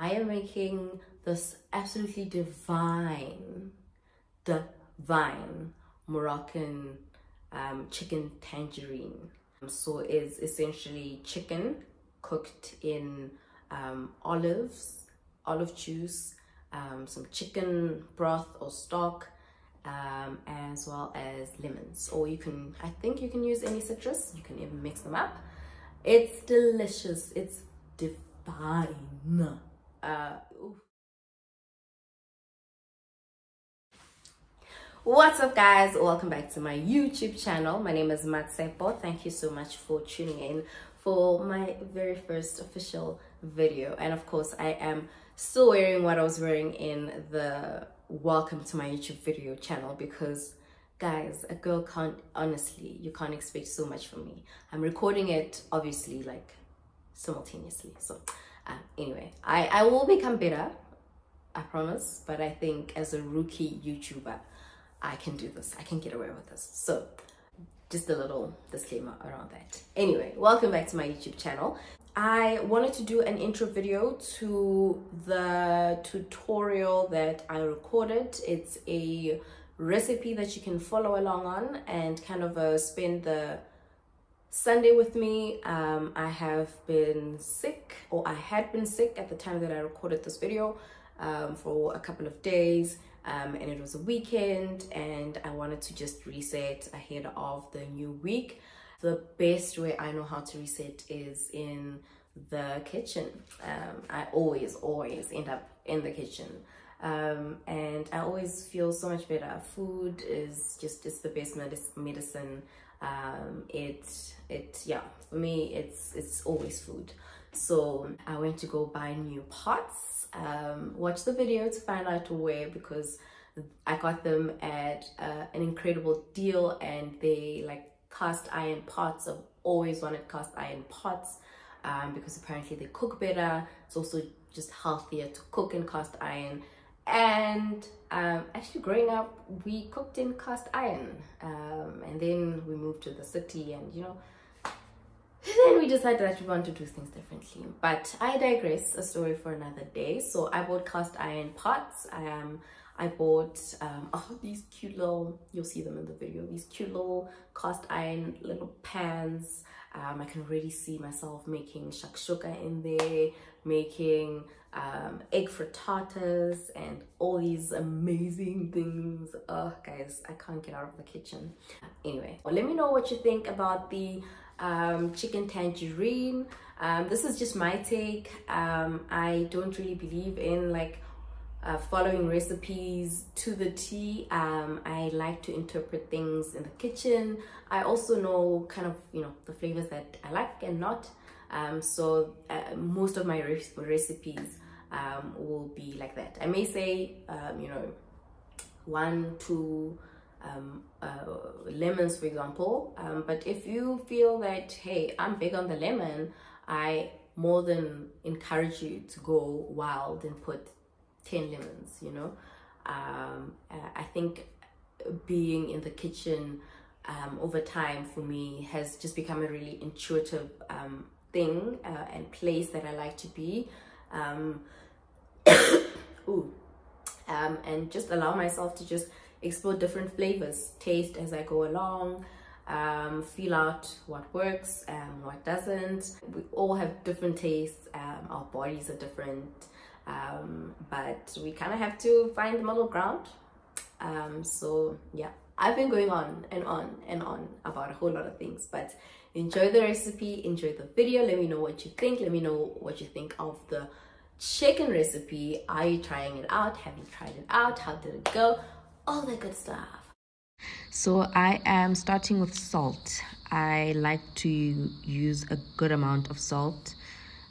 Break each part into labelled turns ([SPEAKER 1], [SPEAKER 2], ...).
[SPEAKER 1] I am making this absolutely divine Moroccan chicken tangerine. So it's essentially chicken cooked in olive juice, some chicken broth or stock, as well as lemons. Or I think you can use any citrus. You can even mix them up. It's delicious. It's divine. What's up, guys? Welcome back to my YouTube channel. My name is Matsepo. Thank you so much for tuning in for my very first official video. And of course, I am still wearing what I was wearing in the welcome to my YouTube video channel, because guys, a girl can't, honestly, you can't expect so much from me. I'm recording it obviously like simultaneously. So anyway, I will become better, I promise. But I think as a rookie YouTuber, I can do this. I can get away with this. So just a little disclaimer around that. Anyway, welcome back to my YouTube channel. I wanted to do an intro video to the tutorial that I recorded. It's a recipe that you can follow along on and kind of spend the Sunday with me. I have been sick, or I had been sick at the time that I recorded this video for a couple of days. And it was a weekend, and I wanted to just reset ahead of the new week. The best way I know how to reset is in the kitchen. I always end up in the kitchen, and I always feel so much better. Food is it's the best medicine. Yeah, for me it's always food. So I went to go buy new pots. Watch the video to find out where, because I got them at an incredible deal, and they like cast iron pots. I've always wanted cast iron pots because apparently they cook better. It's also just healthier to cook in cast iron. And actually growing up, we cooked in cast iron, and then we moved to the city, and then we decided that we want to do things differently. But I digress, a story for another day. So I bought cast iron pots. I bought these cute little, you'll see them in the video, these cute little cast iron little pans. I can already see myself making shakshuka in there, making egg frittatas and all these amazing things. Oh guys, I can't get out of the kitchen. Anyway, well, let me know what you think about the chicken tangerine. This is just my take. I don't really believe in like following recipes to the T. I like to interpret things in the kitchen. I also know kind of the flavors that I like and not. So most of my recipes will be like that. I may say 1, 2 lemons, for example, but if you feel that, hey, I'm big on the lemon, I more than encourage you to go wild and put 10 lemons. I think being in the kitchen over time for me has just become a really intuitive thing and place that I like to be. And just allow myself to just explore different flavors, taste as I go along, feel out what works and what doesn't. We all have different tastes, our bodies are different, but we kind of have to find the middle ground. So yeah, I've been going on and on and on about a whole lot of things, but enjoy the recipe, enjoy the video. Let me know what you think. Let me know what you think of the chicken recipe. Are you trying it out? Have you tried it out? How did it go? All that good stuff. So I am starting with salt. I like to use a good amount of salt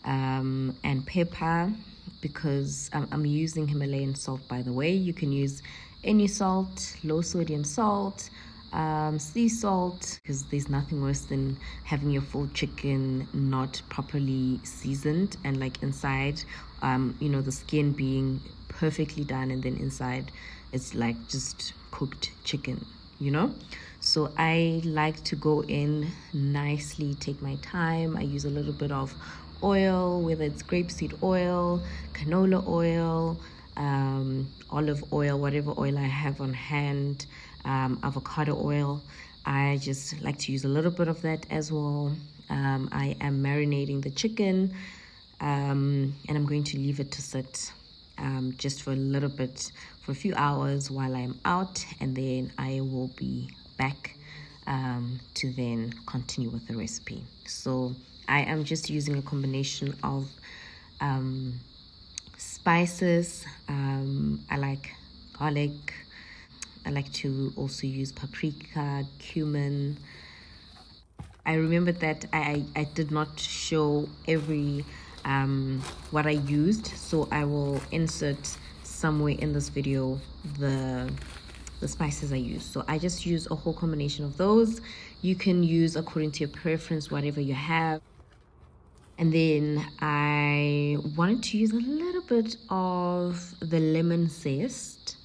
[SPEAKER 1] and pepper, because I'm using Himalayan salt, by the way. You can use any salt, low sodium salt, sea salt, because there's nothing worse than having your full chicken not properly seasoned and like inside the skin being perfectly done, and then inside it's like just cooked chicken, So I like to go in nicely, take my time. I use a little bit of oil, whether it's grapeseed oil, canola oil, olive oil, whatever oil I have on hand, avocado oil. I just like to use a little bit of that as well. I am marinating the chicken, and I'm going to leave it to sit just for a little bit, for a few hours while I'm out, and then I will be back to then continue with the recipe. So I am just using a combination of spices. I like garlic. I like to also use paprika, cumin. I remember that I did not show every what I used, so I will insert somewhere in this video the spices I use. So I just use a whole combination of those. You can use according to your preference, whatever you have. And then I wanted to use a little bit of the lemon zest.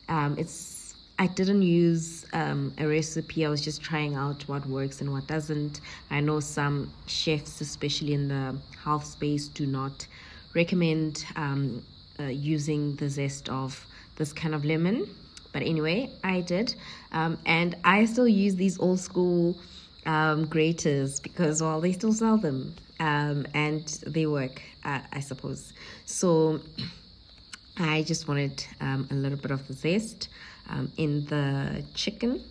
[SPEAKER 1] I didn't use a recipe. I was just trying out what works and what doesn't. I know some chefs, especially in the health space, do not recommend using the zest of this kind of lemon. But anyway, I did. And I still use these old school graters because, well, they still sell them. And they work, I suppose. So I just wanted a little bit of the zest in the chicken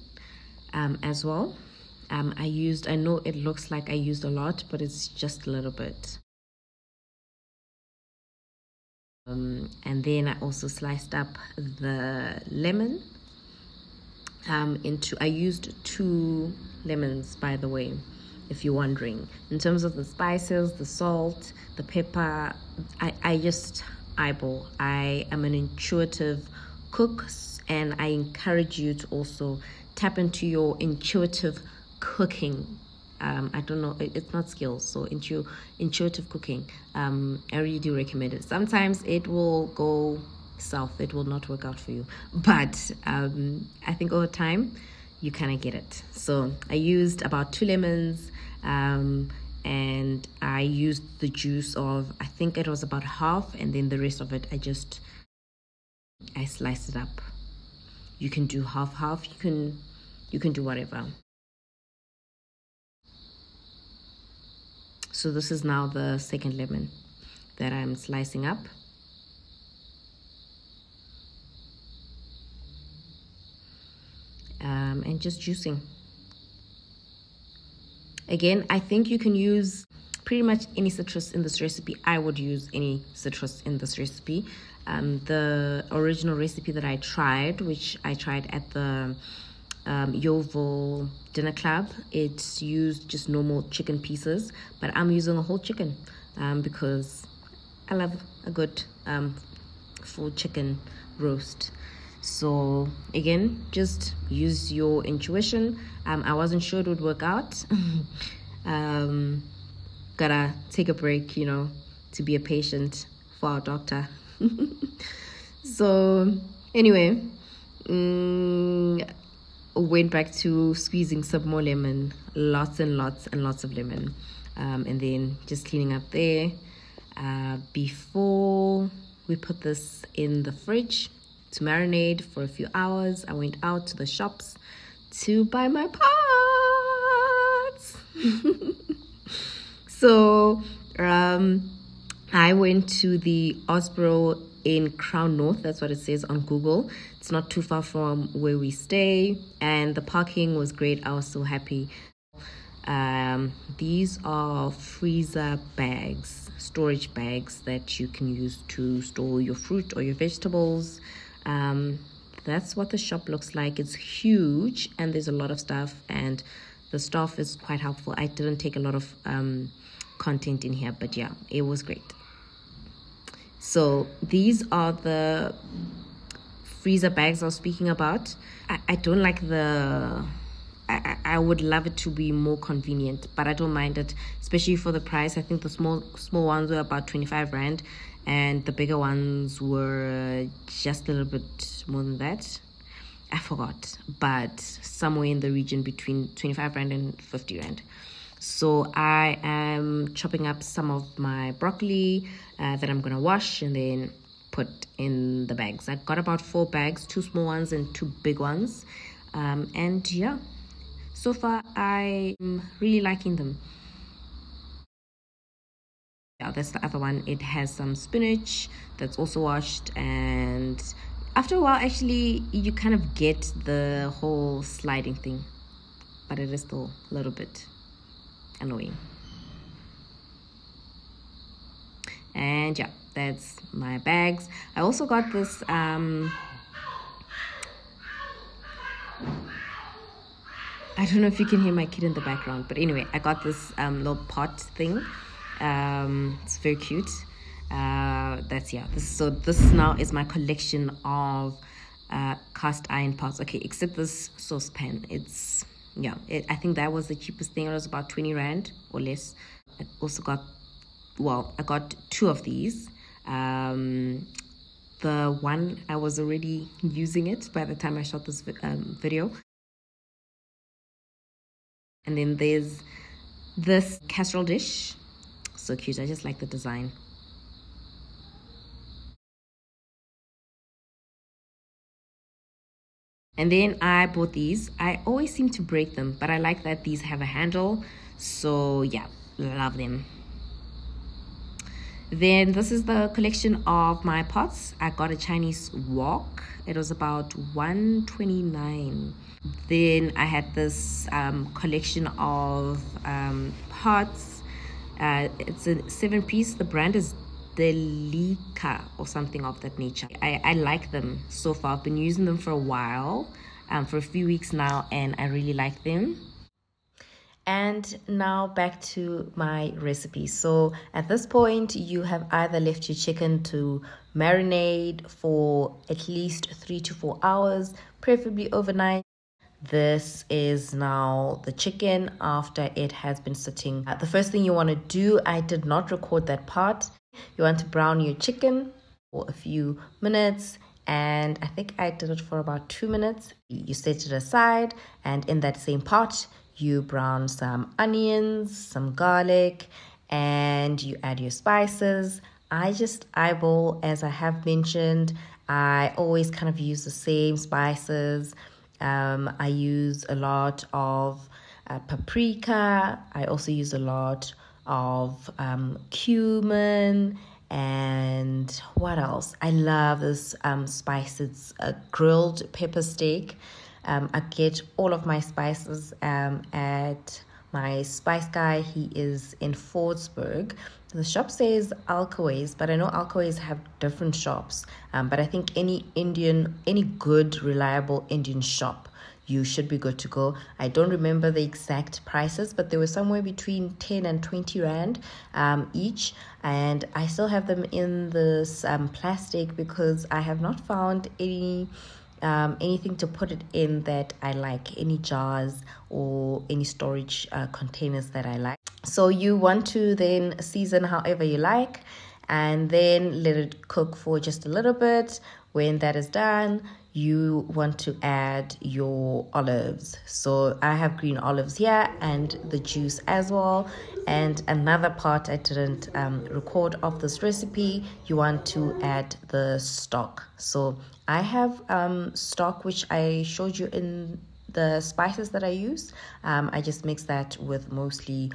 [SPEAKER 1] as well. I know it looks like I used a lot, but it's just a little bit. And then I also sliced up the lemon I used 2 lemons, by the way, if you're wondering. In terms of the spices, the salt, the pepper, I just eyeball. I am an intuitive cook, and I encourage you to also tap into your intuitive cooking. I don't know, it's not skills, so into intuitive cooking. I really do recommend it. Sometimes it will go south, it will not work out for you, but I think over time you kind of get it. So I used about 2 lemons, and I used the juice of, I think it was about half, and then the rest of it I sliced it up. You can do half, you can do whatever. So this is now the second lemon that I'm slicing up. And just juicing. Again, I think you can use pretty much any citrus in this recipe. I would use any citrus in this recipe. The original recipe that I tried, which I tried at the Yeovil Dinner Club, it's used just normal chicken pieces, but I'm using a whole chicken because I love a good full chicken roast. So again, just use your intuition. I wasn't sure it would work out. Gotta take a break, you know, to be a patient for our doctor. So anyway, went back to squeezing some more lemon, lots and lots and lots of lemon, and then just cleaning up there. Before we put this in the fridge to marinate for a few hours, I went out to the shops to buy my pots. So I went to the Osborough in Crown North. That's what it says on Google. It's not too far from where we stay, and the parking was great. I was so happy. These are freezer bags, storage bags that you can use to store your fruit or your vegetables. That's what the shop looks like. It's huge and there's a lot of stuff, and the staff is quite helpful. I didn't take a lot of content in here, but yeah, it was great. So these are the freezer bags I was speaking about. I don't like the... I would love it to be more convenient, but I don't mind it, especially for the price. I think the small ones were about 25 Rand, and the bigger ones were just a little bit more than that. I forgot, but somewhere in the region between 25 Rand and 50 Rand. So I am chopping up some of my broccoli that I'm gonna wash and then put in the bags. I got about 4 bags, 2 small ones and 2 big ones. And yeah, so far I'm really liking them. Yeah, that's the other one. It has some spinach that's also washed, and after a while actually you kind of get the whole sliding thing, but it is still a little bit annoying. And yeah, that's my bags. I also got this I don't know if you can hear my kid in the background, but anyway, I got this little pot thing. It's very cute. This now is my collection of cast iron pots. Okay, except this saucepan. It's I think that was the cheapest thing. It was about 20 rand or less. I also got, well, I got 2 of these. The one, I was already using it by the time I shot this video. And then there's this casserole dish. So cute. I just like the design. And then I bought these. I always seem to break them, but I like that these have a handle. So yeah, love them. Then this is the collection of my pots. I got a Chinese wok. It was about 129. Then I had this collection of pots. It's a 7-piece. The brand is Delica or something of that nature. I like them so far. I've been using them for a while, for a few weeks now, and I really like them. And now back to my recipe. So at this point, you have either left your chicken to marinate for at least 3 to 4 hours, preferably overnight. This is now the chicken after it has been sitting. The first thing you want to do, I did not record that part. You want to brown your chicken for a few minutes, and I think I did it for about 2 minutes. You set it aside, and in that same pot, you brown some onions, some garlic, and you add your spices. I just eyeball, as I have mentioned. I always kind of use the same spices. I use a lot of paprika. I also use a lot of cumin, and what else? I love this spice. It's a grilled pepper steak. I get all of my spices at my spice guy. He is in Fordsburg. The shop says Alcoays, but I know Alcoays have different shops. But I think any good, reliable Indian shop, you should be good to go. I don't remember the exact prices, but they were somewhere between 10 and 20 rand each. And I still have them in this plastic because I have not found anything to put it in that I like, any jars or any storage containers that I like. So you want to then season however you like, and then let it cook for just a little bit. When that is done, you want to add your olives. So I have green olives here and the juice as well. And another part I didn't record of this recipe, you want to add the stock. So I have stock which I showed you in the spices that I use. I just mix that with mostly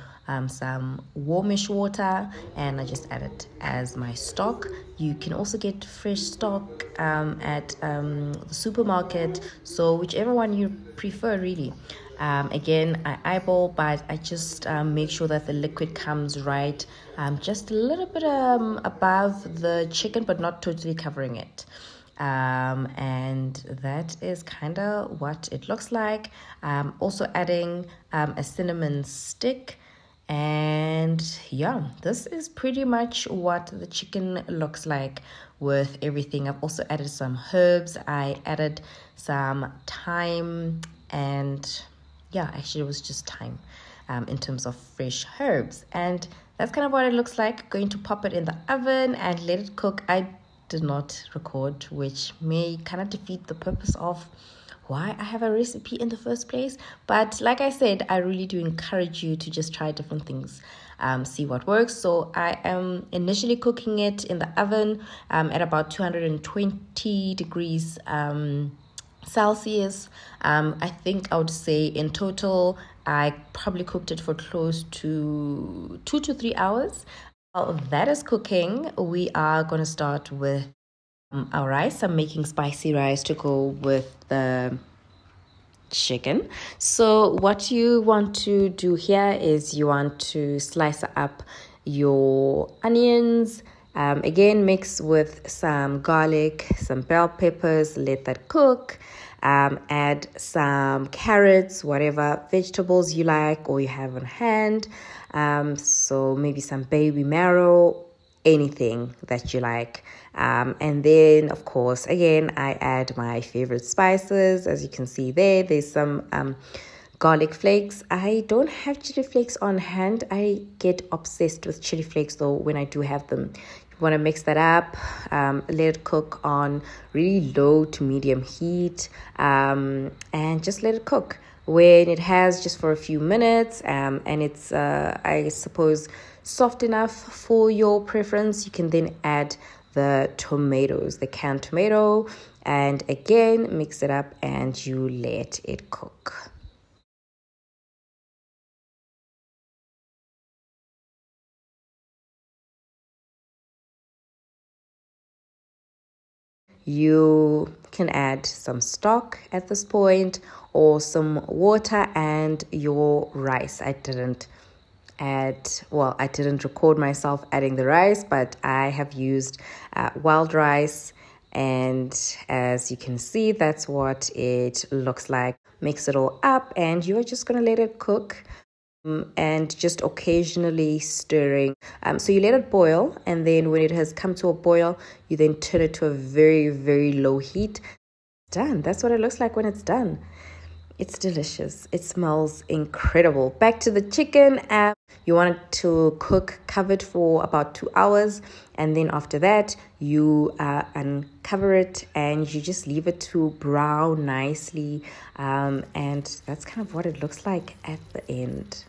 [SPEAKER 1] some warmish water, and I just add it as my stock. You can also get fresh stock at the supermarket, so whichever one you prefer really. Again, I eyeball, but I just make sure that the liquid comes right, just a little bit above the chicken, but not totally covering it. And that is kind of what it looks like. Also adding a cinnamon stick, and yeah, this is pretty much what the chicken looks like with everything. I've also added some herbs. I added some thyme, and yeah, actually it was just thyme in terms of fresh herbs. And that's kind of what it looks like. Going to pop it in the oven and let it cook. I did not record, which may kind of defeat the purpose of why I have a recipe in the first place. But like I said, I really do encourage you to just try different things, see what works. So I am initially cooking it in the oven at about 220 degrees Celsius. I think I would say in total I probably cooked it for close to 2 to 3 hours. While that is cooking, we are going to start with our rice. I'm making spicy rice to go with the chicken. So what you want to do here is you want to slice up your onions. Again, mix with some garlic, some bell peppers, let that cook. Add some carrots, whatever vegetables you like or you have on hand. So maybe some baby marrow, anything that you like. And then, of course, again, I add my favorite spices. As you can see there's some garlic flakes. I don't have chili flakes on hand. I get obsessed with chili flakes, though, when I do have them. You want to mix that up, let it cook on really low to medium heat, and just let it cook. When it has just for a few minutes, and it's, I suppose, soft enough for your preference, you can then add the tomatoes, the canned tomato, and again, mix it up and you let it cook. You can add some stock at this point or some water and your rice. I didn't record myself adding the rice, but I have used wild rice, and as you can see, that's what it looks like. Mix it all up and you're just going to let it cook. And just occasionally stirring. So you let it boil, and then when it has come to a boil, you then turn it to a very, very low heat. Done. That's what it looks like when it's done. It's delicious. It smells incredible. Back to the chicken. You want it to cook covered for about 2 hours, and then after that you uncover it and you just leave it to brown nicely, and that's kind of what it looks like at the end.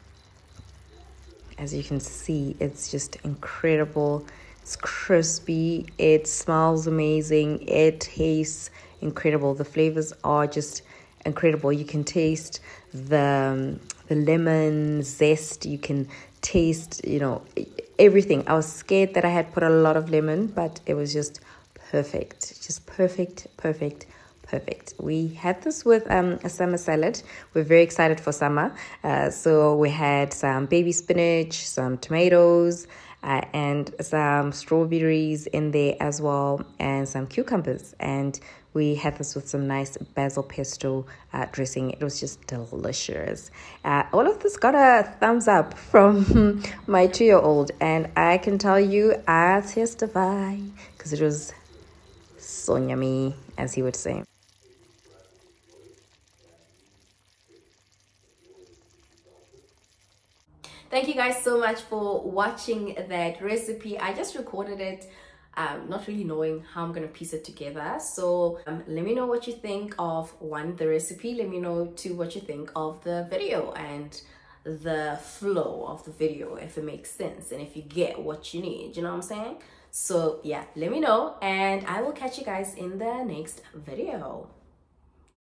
[SPEAKER 1] As you can see, it's just incredible. It's crispy. It smells amazing. It tastes incredible. The flavors are just incredible. You can taste the lemon zest. You can taste, everything. I was scared that I had put a lot of lemon, but it was just perfect. Just perfect. We had this with a summer salad. We're very excited for summer. So we had some baby spinach, some tomatoes, and some strawberries in there as well, and some cucumbers. And we had this with some nice basil pesto dressing. It was just delicious. All of this got a thumbs up from my 2-year-old, and I can tell you, I testify, because it was so yummy, as he would say. Thank you guys so much for watching that recipe. I just recorded it, not really knowing how I'm gonna piece it together. So let me know what you think of, one, the recipe. Let me know, two, what you think of the video and the flow of the video, if it makes sense and if you get what you need, you know what I'm saying? So yeah, let me know, and I will catch you guys in the next video.